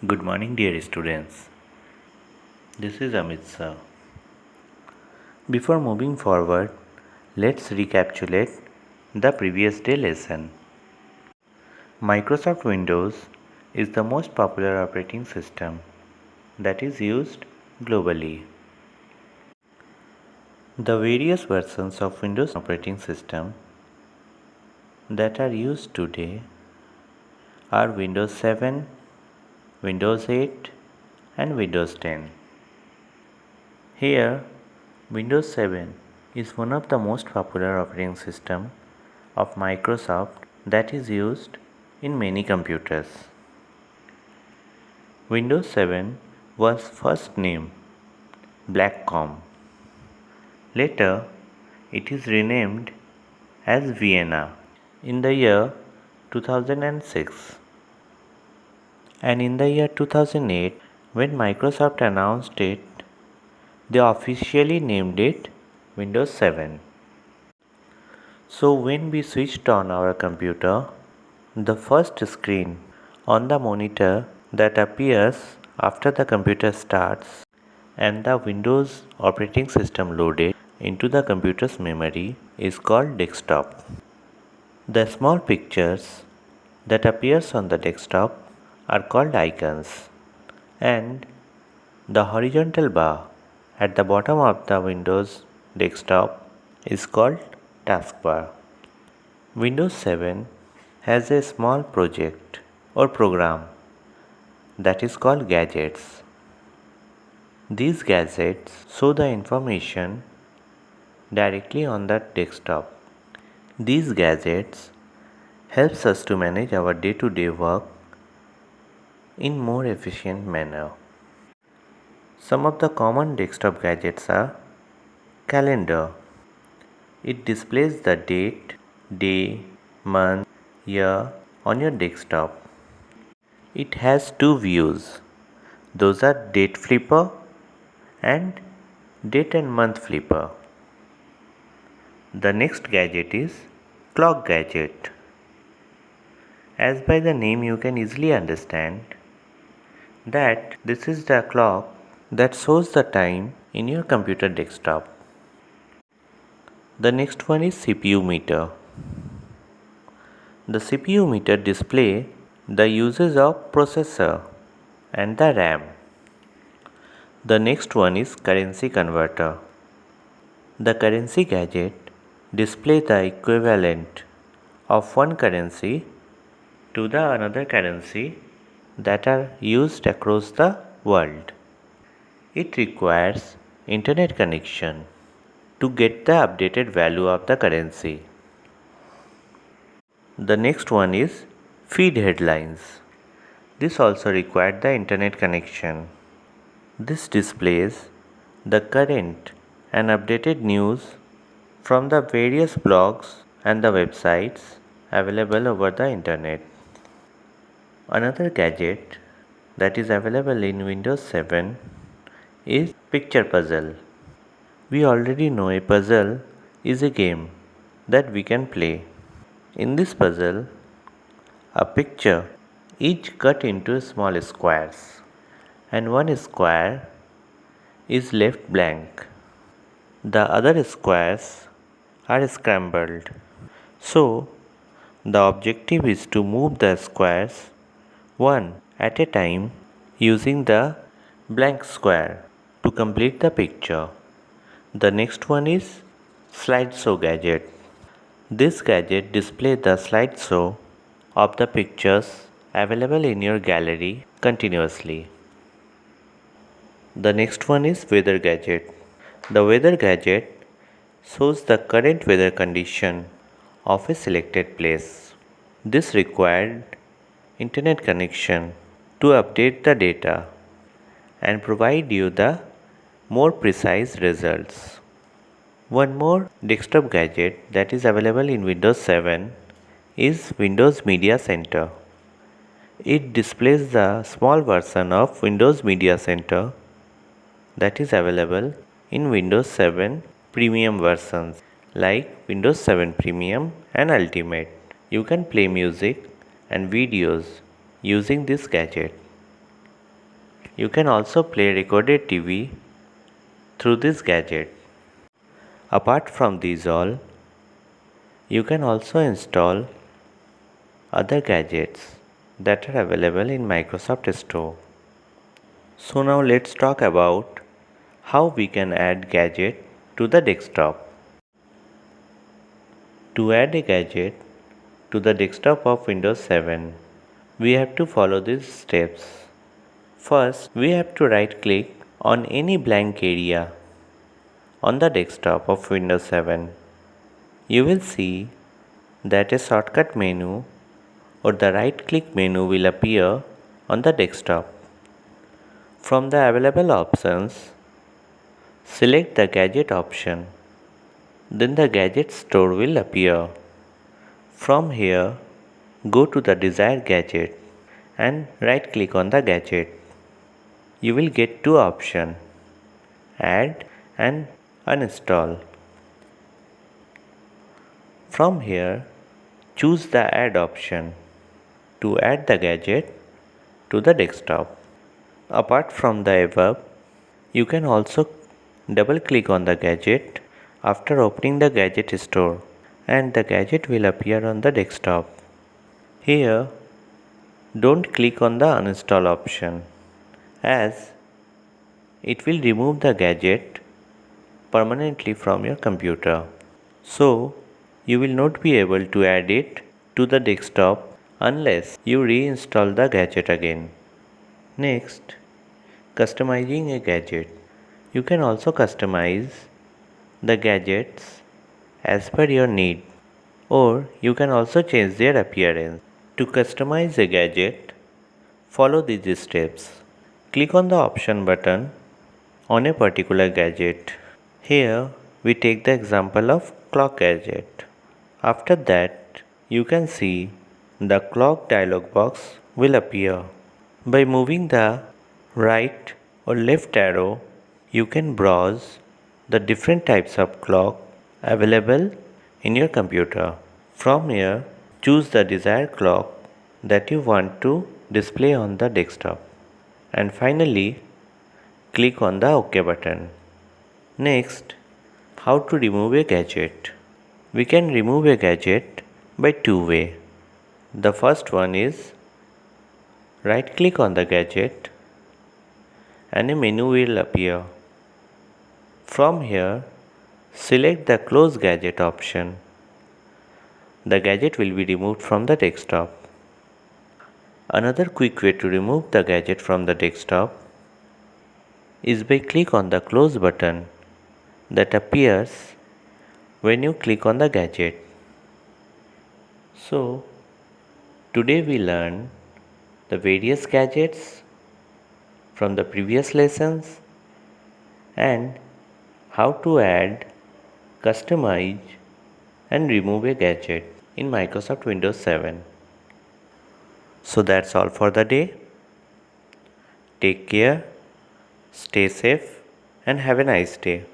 Good morning, dear students. This is Amit sir. Before moving forward, let's recapitulate the previous day lesson. Microsoft Windows is the most popular operating system that is used globally. The various versions of Windows operating system that are used today are Windows 7, Windows 8, and Windows 10. Here, Windows 7 is one of the most popular operating system of Microsoft that is used in many computers. Windows 7 was first named Blackcomb. Later, it is renamed as Vienna in the year 2006. And in the year 2008, when Microsoft announced it, they officially named it Windows 7. So when we switched on our computer, the first screen on the monitor that appears after the computer starts and the Windows operating system loaded into the computer's memory is called desktop. The small pictures that appears on the desktop are called icons, and the horizontal bar at the bottom of the Windows desktop is called taskbar. Windows 7 has a small project or program that is called gadgets. These gadgets show the information directly on the desktop. These gadgets helps us to manage our day-to-day work in more efficient manner. Some of the common desktop gadgets are calendar. It displays the date, day, month, year on your desktop. It has two views. Those are date flipper and date and month flipper. The next gadget is clock gadget. As by the name you can easily understand that this is the clock that shows the time in your computer desktop. The next one is CPU meter. The CPU meter display the uses of processor and the RAM. The next one is currency converter. The currency gadget display the equivalent of one currency to the another currency that are used across the world. It requires internet connection to get the updated value of the currency. The next one is feed headlines. This also required the internet connection. This displays the current and updated news from the various blogs and the websites available over the internet. Another gadget that is available in Windows 7 is picture puzzle. We already know a puzzle is a game that we can play. In this puzzle, a picture is cut into small squares and one square is left blank. The other squares are scrambled. So, the objective is to move the squares one at a time using the blank square to complete the picture. The next one is slideshow gadget. This gadget displays the slideshow of the pictures available in your gallery continuously. The next one is weather gadget. The weather gadget shows the current weather condition of a selected place. This required internet connection to update the data and provide you the more precise results. One more desktop gadget that is available in Windows 7 is Windows Media Center. It displays the small version of Windows Media Center that is available in Windows 7 premium versions like Windows 7 Premium and Ultimate. You can play music and videos using this gadget. You can also play recorded TV through this gadget. Apart from these all, you can also install other gadgets that are available in Microsoft Store. So now let's talk about how we can add gadget to the desktop. To add a gadget to the desktop of Windows 7, we have to follow these steps. First, we have to right click on any blank area on the desktop of Windows 7. You will see that a shortcut menu or the right click menu will appear on the desktop. From the available options, select the gadget option. Then the gadget store will appear. From here, go to the desired gadget and right click on the gadget. You will get two options, add and uninstall. From here, choose the add option to add the gadget to the desktop. Apart from the above, you can also double click on the gadget after opening the gadget store and the gadget will appear on the desktop. Here, don't click on the uninstall option as it will remove the gadget permanently from your computer. So, you will not be able to add it to the desktop unless you reinstall the gadget again. Next, customizing a gadget. You can also customize the gadgets as per your need, or you can also change their appearance. To customize a gadget, follow these steps. Click on the option button on a particular gadget. Here we take the example of clock gadget. After that, you can see the clock dialog box will appear. By moving the right or left arrow, you can browse the different types of clock available in your computer. From here, choose the desired clock that you want to display on the desktop. And finally, click on the OK button. Next, how to remove a gadget. We can remove a gadget by two ways. The first one is right click on the gadget and a menu will appear. From here, select the close gadget option. The gadget will be removed from the desktop. Another quick way to remove the gadget from the desktop is by click on the close button that appears when you click on the gadget. So, today we learned the various gadgets from the previous lessons and how to add, customize and remove a gadget in Microsoft Windows 7. So that's all for the day. Take care, stay safe and have a nice day.